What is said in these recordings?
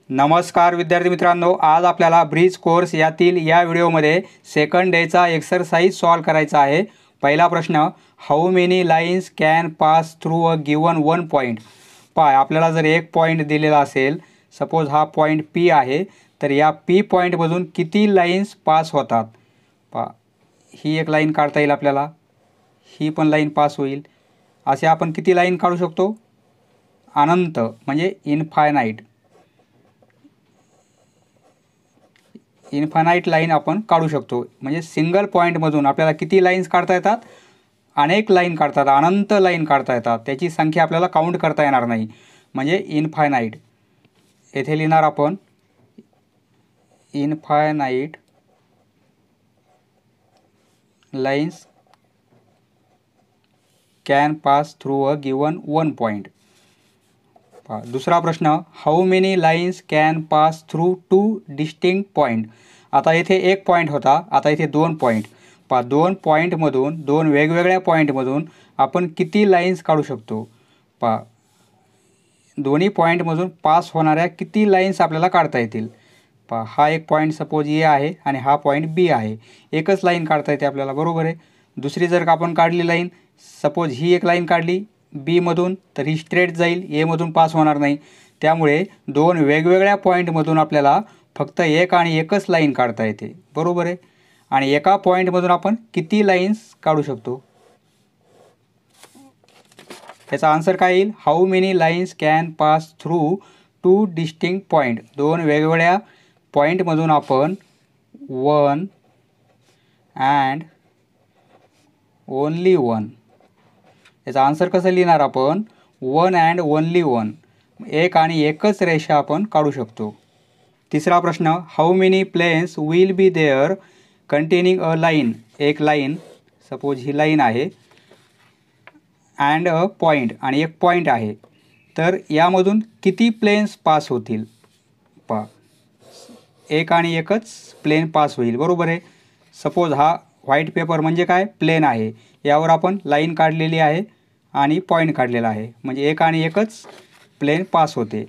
नमस्कार विद्यार्थी मित्रांनो, आज आपल्याला ब्रिज कोर्स यातील या व्हिडिओमध्ये सेकंड डेचा एक्सरसाइज सॉल्व करायचा आहे। पहिला प्रश्न, how many lines can pass through a given one point. पहा, आपल्याला जर एक पॉईंट दिलेला असेल, सपोज हा पॉईंट पी आहे, तर या पी पॉईंटमधून किती लाईन्स पास होतात। पहा, ही एक लाईन काढता येईल आपल्याला, ही पण लाईन पास होईल। असे आपण किती लाईन काढू शकतो? अनंत, म्हणजे इन्फायनाइट लाईन आपण काढू शकतो। म्हणजे सिंगल पॉईंटमधून आपल्याला किती लाईन्स काढता येतात? अनेक लाईन काढतात, अनंत लाईन काढता येतात। त्याची संख्या आपल्याला काउंट करता येणार नाही, म्हणजे इन्फायनाइट। येथे लिहिणार आपण infinite lines can pass through a given one point. दुसरा प्रश्न, how many lines can pass through two distinct point. आता इथे एक पॉईंट होता, आता इथे दोन पॉईंट। पहा, दोन पॉईंटमधून, दोन वेगवेगळ्या पॉईंटमधून आपण किती लाईन्स काढू शकतो? पहा, दोन्ही पॉईंटमधून पास होणाऱ्या किती लाईन्स आपल्याला काढता येतील? पहा, हा एक पॉईंट सपोज ए आहे आणि हा पॉईंट बी आहे। एकच लाईन काढता येते आपल्याला, बरोबर आहे। दुसरी जर का आपण काढली लाईन, सपोज ही एक लाईन काढली बीमधून, तर ही स्ट्रेट जाईल, एमधून पास होणार नाही। त्यामुळे दोन वेगवेगळ्या पॉईंटमधून आपल्याला फक्त एक आणि एकच लाईन काढता येते, बरोबर आहे। आणि एका पॉईंटमधून आपण किती लाईन्स काढू शकतो? याचा आन्सर काय येईल? How many lines can pass through two distinct point. दोन वेगवेगळ्या पॉईंटमधून आपण वन अँड ओनली वन, याचा आन्सर कसं लिहिणार आपण? वन अँड ओनली वन, एक आणि एकच रेषा आपण काढू शकतो। तिसरा प्रश्न, how many planes will be there containing a line. एक लाईन, सपोज ही लाईन आहे, अँड अ पॉईंट, आणि एक पॉईंट आहे, तर यामधून किती प्लेन्स पास होतील? पहा, एक आणि एकच प्लेन पास होईल, बरोबर आहे। सपोज हा व्हाईट पेपर म्हणजे काय? प्लेन आहे, यावर आपण लाईन काढलेली आहे आणि पॉईंट काढलेला आहे, म्हणजे एक आणि एकच प्लेन पास होते।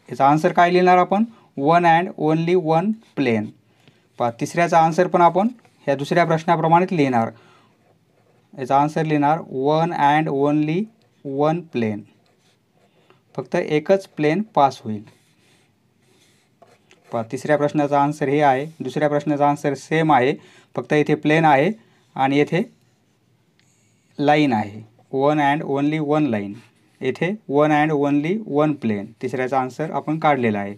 याचा आन्सर काय लिहिणार आपण? One and only one plane. पहा, तिसऱ्याचा आन्सर पण आपण ह्या दुसऱ्या प्रश्नाप्रमाणेच लिहिणार। याचा आन्सर लिहिणार one and only one plane, फक्त एकच प्लेन पास होईल। पहा, तिसऱ्या प्रश्नाचा आन्सर हे आहे, दुसऱ्या प्रश्नाचा आन्सर सेम आहे, फक्त इथे प्लेन आहे आणि येथे लाईन आहे, one and only one line. येथे one and only one plane, तिसऱ्याचा आन्सर आपण काढलेला आहे।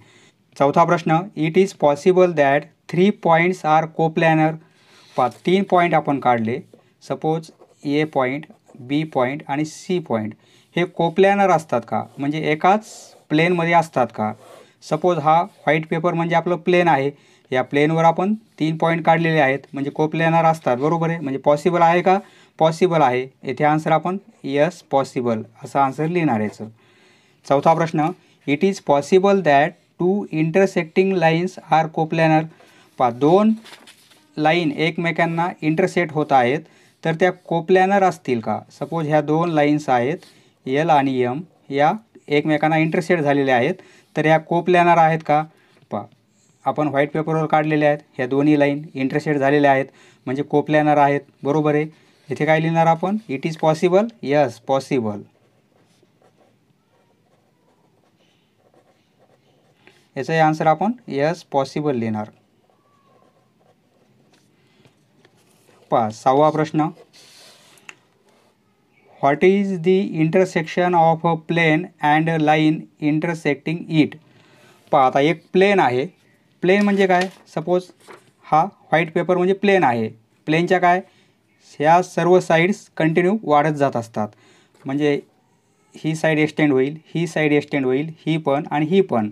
चौथा प्रश्न, it is possible that three points are coplanar. पहा, तीन पॉईंट आपण काढले, suppose A point, B point आणि सी पॉईंट, हे कोप्लॅनर असतात का? म्हणजे एकाच प्लेनमध्ये असतात का? सपोज हा व्हाईट पेपर म्हणजे आपलं प्लेन आहे, या प्लेनवर आपण तीन पॉईंट काढलेले आहेत, म्हणजे कोप्लॅनर असतात, बरोबर आहे। म्हणजे पॉसिबल आहे का? पॉसिबल आहे। येथे आन्सर आपण यस पॉसिबल असं आन्सर लिहिणार याचं। चौथा प्रश्न, it is possible that two intersecting lines are coplanar. पहा, दोन लाईन एकमेकांना इंटरसेक्ट होत आहेत, तर त्या कोप्लॅनर असतील का? सपोज ह्या दोन लाईन्स आहेत, एल आणि एम, या एकमेकांना इंटरसेक्ट झालेल्या आहेत, तर ह्या कोप्लॅनर आहेत का? पहा, आपण व्हाईट पेपरवर काढलेल्या आहेत, ह्या दोन्ही लाईन इंटरसेक्ट झालेल्या आहेत, म्हणजे कोप्लॅनर आहेत, बरोबर आहे। इथे काय लिहिणार आपण? It is possible, yes possible. याचा आन्सर आपण यस पॉसिबल लिहिणार। पहा, सहावा प्रश्न, what is the intersection of a plane and a line intersecting it. पहा, आता एक प्लेन आहे, प्लेन म्हणजे काय? सपोज हा व्हाईट पेपर म्हणजे प्लेन आहे, प्लेनच्या काय? ह्या सर्व साईड्स कंटिन्यू वाढत जात असतात, म्हणजे ही साईड एक्सटेंड होईल, ही साईड एक्सटेंड होईल, ही पण आणि ही पण।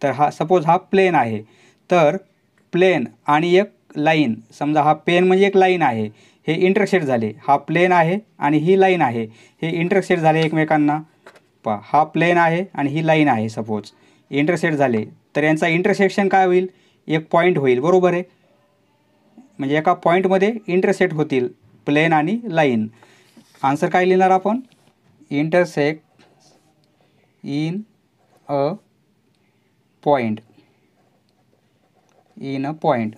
तर हा सपोज हा प्लेन आहे, तर प्लेन आणि एक लाईन, समजा हा पेन म्हणजे एक लाईन आहे, हे इंटरसेक्ट झाले, हा प्लेन आहे आणि ही लाईन आहे, हे इंटरसेक्ट झाले एकमेकांना। पहा, हा प्लेन आहे आणि ही लाईन आहे, सपोज इंटरसेक्ट झाले, तर यांचा इंटरसेक्शन काय होईल? एक पॉईंट होईल, बरोबर आहे। म्हणजे एका पॉईंटमध्ये इंटरसेक्ट होतील प्लेन आणि लाईन। आन्सर काय लिहिणार आपण? Intersect in a point. In a point.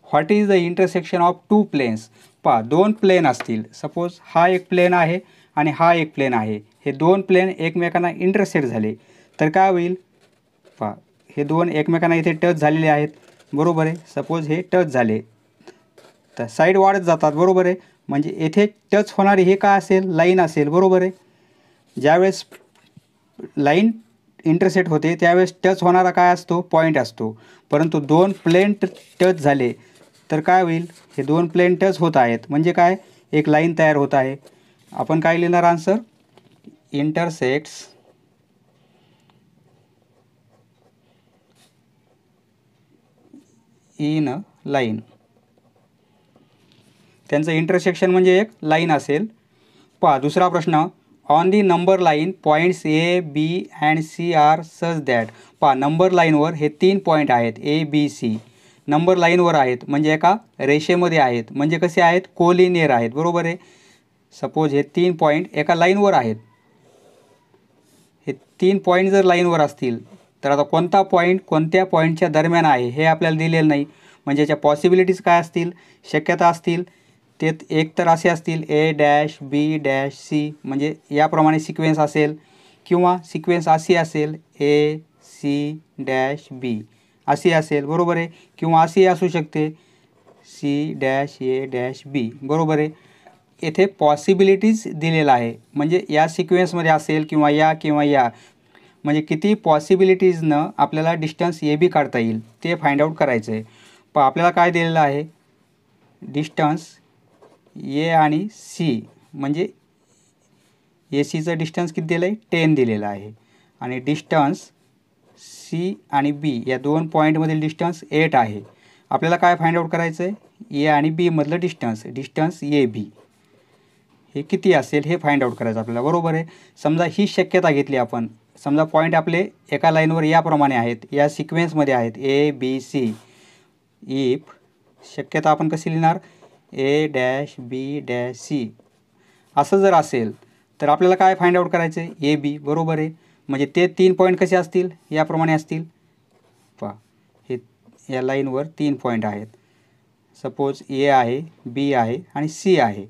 What is the intersection of two planes. पहा, दोन प्लेन असतील, सपोज हा एक प्लेन आहे आणि हा एक प्लेन आहे, हे दोन प्लेन एकमेकांना इंटरसेक्ट झाले तर काय होईल. पहा, हे दोन एकमेकांना इथे टच झालेले आहेत, बरोबर आहे. सपोज हे टच झाले तर साईड वाढत जातात, बरोबर आहे. म्हणजे येथे टच होणारी हे काय असेल, लाईन असेल, बरोबर आहे. ज्यावेळेस लाईन इंटरसेक्ट होते त्यावेळेस टच होणारा काय असतो, पॉईंट असतो. परंतु दोन प्लेन टच झाले तर काय होईल, हे दोन प्लेन टच होत आहेत म्हणजे काय, एक लाईन तयार होत आहे. आपण काय लिहिणार answer, intersects in a line. त्यांचं इंटरसेक्शन म्हणजे एक लाईन असेल. पहा दुसरा प्रश्न, on the number line points A B and C are such that. पहा, नंबर लाईनवर हे 3 पॉईंट आहेत ए बी सी, नंबर लाईनवर आहेत म्हणजे एका रेषेमध्ये आहेत, म्हणजे कसे आहेत, कोलिनियर आहेत, बरोबर आहे. सपोज हे 3 पॉईंट एका लाईनवर आहेत. हे 3 पॉईंट जर लाईनवर असतील तर आता कोणता पॉईंट कोणत्या पॉईंटच्या दरम्यान आहे हे आपल्याला दिलेलं नाही. म्हणजे याच्या पॉसिबिलिटीज काय असतील, शक्यता असतील, ते एक तर असे असतील A dash B dash C, म्हणजे याप्रमाणे सिक्वेन्स असेल, किंवा सिक्वेन्स अशी असेल ए सी डॅश बी अशी असेल, बरोबर आहे. किंवा अशी असू शकते सी डॅश ए डॅश बी, बरोबर आहे. येथे पॉसिबिलिटीज दिलेला आहे, म्हणजे या सिक्वेन्समध्ये असेल किंवा या, म्हणजे किती पॉसिबिलिटीजनं आपल्याला डिस्टन्स ए बी काढता येईल ते फाइंड आउट करायचं आहे. पण आपल्याला काय दिलेलं आहे, डिस्टन्स ए आणि सी, म्हणजे ए सीचं डिस्टन्स किती दिलं आहे, 10 दिलेलं आहे. आणि डिस्टन्स सी आणि बी या दोन पॉईंटमधील डिस्टन्स 8 आहे. आपल्याला काय फाइंड आउट करायचं आहे, ए आणि बी मधलं डिस्टन्स ए बी हे किती असेल हे फाइंड आउट करायचं आपल्याला, बरोबर आहे. समजा ही शक्यता घेतली आपण, समजा पॉईंट आपले एका लाईनवर याप्रमाणे आहेत, या सिक्वेन्समध्ये आहेत ए बी सी. इफ शक्यता आपण कशी लिहिणार, A dash B dash C असं जर असेल तर आपल्याला काय फाइंड आउट करायचं आहे, ए बी, बरोबर आहे. म्हणजे ते 3 पॉईंट कसे असतील, याप्रमाणे असतील. पहा, हे या लाईनवर 3 पॉईंट आहेत, सपोज ए आहे, बी आहे आणि सी आहे.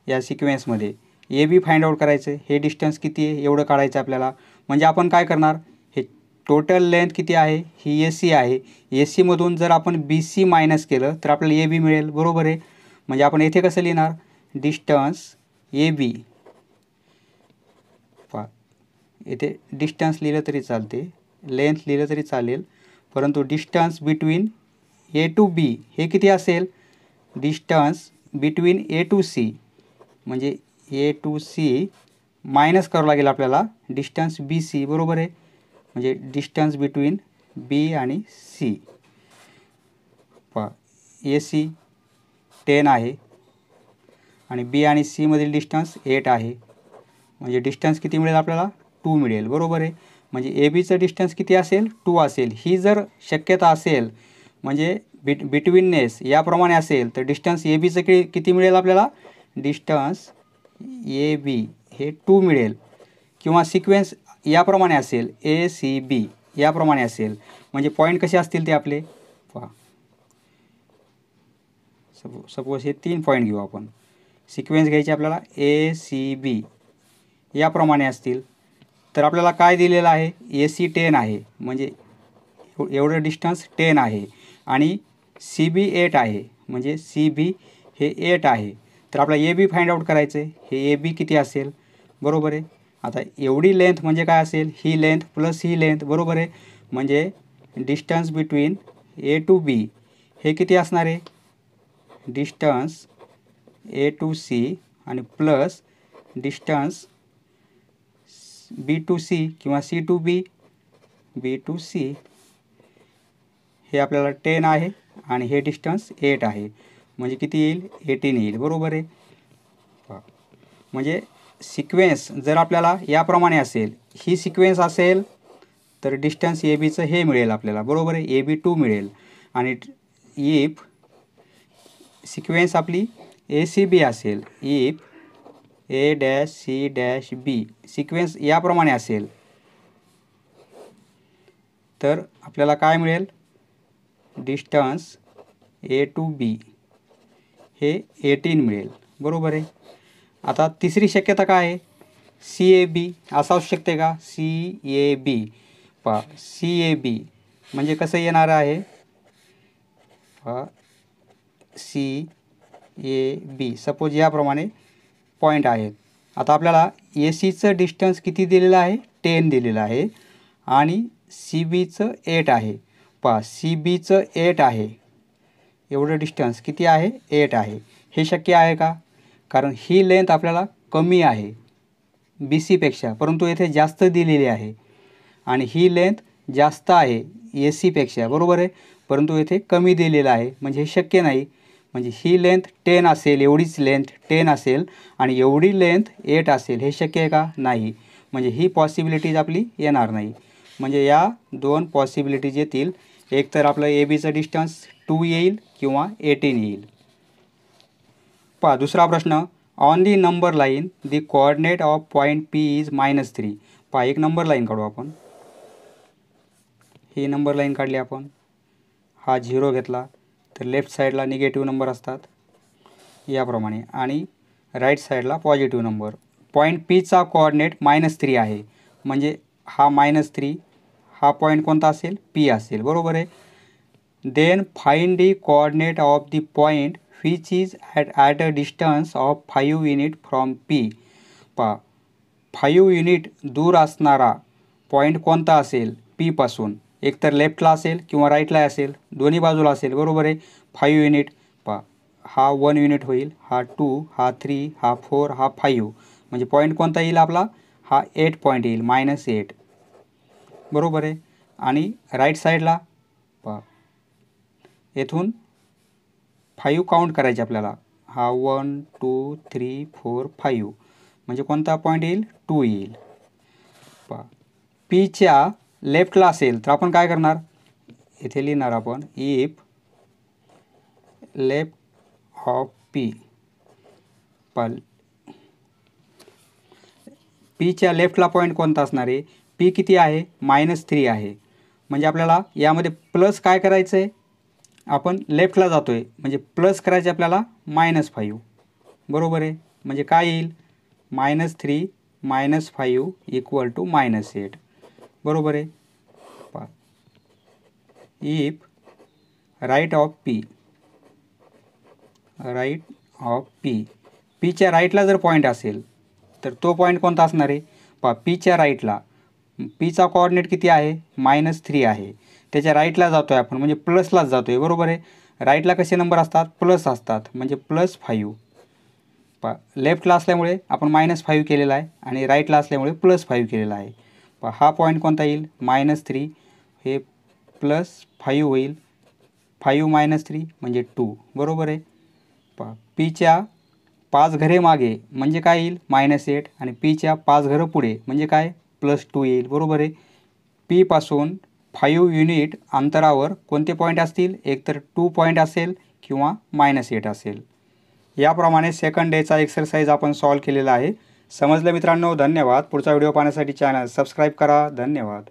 या सिक्वेन्समध्ये ए बी फाइंड आउट करायचं आहे. हे डिस्टन्स किती आहे एवढं काढायचं आपल्याला. म्हणजे आपण काय करणार, हे टोटल लेंथ किती आहे, ही ए सी आहे. ए सीमधून जर आपण बी सी मायनस केलं तर आपल्याला ए बी मिळेल, बरोबर आहे. म्हणजे आपण येथे कसं लिहिणार, डिस्टन्स ए बी. पहा, येथे डिस्टन्स लिहिलं तरी चालते, लेंथ लिहिलं तरी चालेल, परंतु distance between A to B हे किती असेल, distance between A to C, म्हणजे ए टू सी मायनस करावं लागेल आपल्याला डिस्टन्स बी सी, बरोबर आहे. म्हणजे डिस्टन्स बिटवीन बी आणि सी. पहा, ए सी 10 आहे आणि बी आणि सी मधील डिस्टन्स 8 आहे. म्हणजे डिस्टन्स किती मिळेल आपल्याला, 2 मिळेल, बरोबर आहे. म्हणजे ए बीचं डिस्टन्स किती असेल, 2 असेल. ही जर शक्यता असेल, म्हणजे बिटवीननेस याप्रमाणे असेल तर डिस्टन्स ए बीचं किती मिळेल आपल्याला, डिस्टन्स ए बी हे 2 मिळेल. किंवा सिक्वेन्स याप्रमाणे असेल ए सी बी याप्रमाणे असेल, म्हणजे पॉईंट कसे असतील ते आपले. पहा, सपोज हे 3 पॉईंट घेऊ आपण, सिक्वेन्स घ्यायची आपल्याला ए सी बी याप्रमाणे असतील तर आपल्याला काय दिलेलं आहे, ए सी 10 आहे, म्हणजे एवढं डिस्टन्स 10 आहे. आणि सी बी 8 आहे, म्हणजे सी बी हे 8 आहे. तर आपल्याला ए बी फाइंड आउट करायचं आहे. हे ए बी किती असेल, बरोबर आहे. आता एवढी लेंथ म्हणजे काय असेल, ही लेंथ प्लस ही लेंथ, बरोबर आहे. म्हणजे distance between A to B हे किती असणार आहे, डिस्टन्स ए टू सी आणि plus distance B to C किंवा C to B, B to C हे आपल्याला 10 आहे आणि हे डिस्टन्स 8 आहे. म्हणजे किती येईल, 18 येईल, बरोबर आहे. म्हणजे सिक्वेन्स जर आपल्याला याप्रमाणे असेल, ही सिक्वेन्स असेल तर डिस्टन्स ए बीचं हे मिळेल आपल्याला, बरोबर आहे, ए बी 2 मिळेल. आणि इफ सिक्वेन्स आपली ए सी बी असेल, if A dash C dash B sequence याप्रमाणे असेल तर आपल्याला काय मिळेल, डिस्टन्स A to B हे 18 मिळेल, बरोबर आहे. आता तिसरी शक्यता काय आहे, CAB असं असू शकते का, CAB. पहा CAB म्हणजे कसं येणार आहे, CAB सपोज याप्रमाणे पॉईंट आहेत. आता आपल्याला ACचं डिस्टन्स किती दिलेलं आहे, 10 दिलेलं आहे आणि CBचं 8 आहे. पहा CBचं 8 आहे, एवढं डिस्टन्स किती आहे, 8 आहे. हे शक्य आहे का, कारण ही लेंथ आपल्याला कमी आहे BCपेक्षा, परंतु येथे जास्त दिलेली आहे. आणि ही लेंथ जास्त आहे ACपेक्षा, बरोबर आहे, परंतु येथे कमी दिलेलं आहे, म्हणजे हे शक्य नाही. म्हणजे ही लेंथ 10 असेल, एवढीच लेंथ 10 असेल आणि एवढी लेंथ 8 असेल, हे शक्य आहे का, नाही. म्हणजे ही पॉसिबिलिटीज आपली येणार नाही. म्हणजे या दोन पॉसिबिलिटीज येतील, एक तर आपलं ABचं डिस्टन्स 2 येईल किंवा 18 येईल. पहा दुसरा प्रश्न, on the number line the coordinate of point P is -3. पहा एक नंबर लाईन काढू आपण, ही नंबर लाईन काढली आपण, हा 0 घेतला तर लेफ्ट साईडला निगेटिव्ह नंबर असतात याप्रमाणे आणि राईट साईडला पॉझिटिव्ह नंबर. पॉईंट Pचा कोऑर्डिनेट -3 आहे, म्हणजे हा -3, हा पॉईंट कोणता असेल, P असेल, बरोबर आहे. Then find the coordinate of the point which is at a distance of 5 unit from P. पहा 5 युनिट दूर असणारा पॉईंट कोणता असेल P पासून, एकतर लेफ्टला असेल किंवा राईटला असेल, दोन्ही बाजूला असेल, बरोबर आहे. 5 युनिट, पहा हा 1 युनिट होईल, हा 2, हा 3, हा 4, हा 5, म्हणजे पॉईंट कोणता येईल आपला, हा 8 पॉईंट येईल, -8, बरोबर आहे. आणि राईट साईडला पहा येथून 5 काउंट करायचे आपल्याला, हा 1 2 3 4 5, म्हणजे कोणता पॉईंट येईल, 2 येईल. पहा Pच्या लेफ्टला असेल तर आपण काय करणार, इथे लिहिणार आपण, इफ लेफ्ट ऑफ P. Pच्या लेफ्टला पॉईंट कोणता असणार आहे, P किती आहे, -3 आहे, म्हणजे आपल्याला यामध्ये प्लस काय करायचं आहे, आपण लेफ्टला जातो आहे म्हणजे प्लस करायचे आपल्याला -5, बरोबर आहे. म्हणजे काय येईल, -3 -5 = -8, बरोबर आहे. पहा इफ राईट ऑफ P, Pच्या राईटला जर पॉईंट असेल तर तो पॉईंट कोणता असणार आहे, पहा Pच्या राईटला, Pचा कोऑर्डिनेट किती आहे, -3 आहे, त्याच्या राईटला जातो आहे आपण, म्हणजे प्लसलाच जातो आहे, बरोबर आहे. राईटला कसे नंबर असतात, प्लस असतात, म्हणजे +5. पहा लेफ्टला असल्यामुळे आपण -5 केलेला आहे आणि राईटला असल्यामुळे +5 केलेला आहे. पहा हा पॉईंट कोणता येईल, -3, हे +5 होईल, 5 - 3 म्हणजे 2, बरोबर आहे. पहा Pच्या 5 घरे मागे म्हणजे काय येईल, -8 आणि Pच्या 5 घरं पुढे म्हणजे काय, +2 येईल, बरोबर आहे. P पासून 5 युनिट अंतरावर कोणते पॉईंट असतील, एकतर 2 पॉईंट असेल किंवा -8 असेल. याप्रमाणे सेकंड डेचा एक्सरसाइज आपण सॉल्व केलेला आहे. समजलं मित्रांनो, धन्यवाद. पुढचा व्हिडिओ पाहण्यासाठी चॅनल सबस्क्राईब करा. धन्यवाद.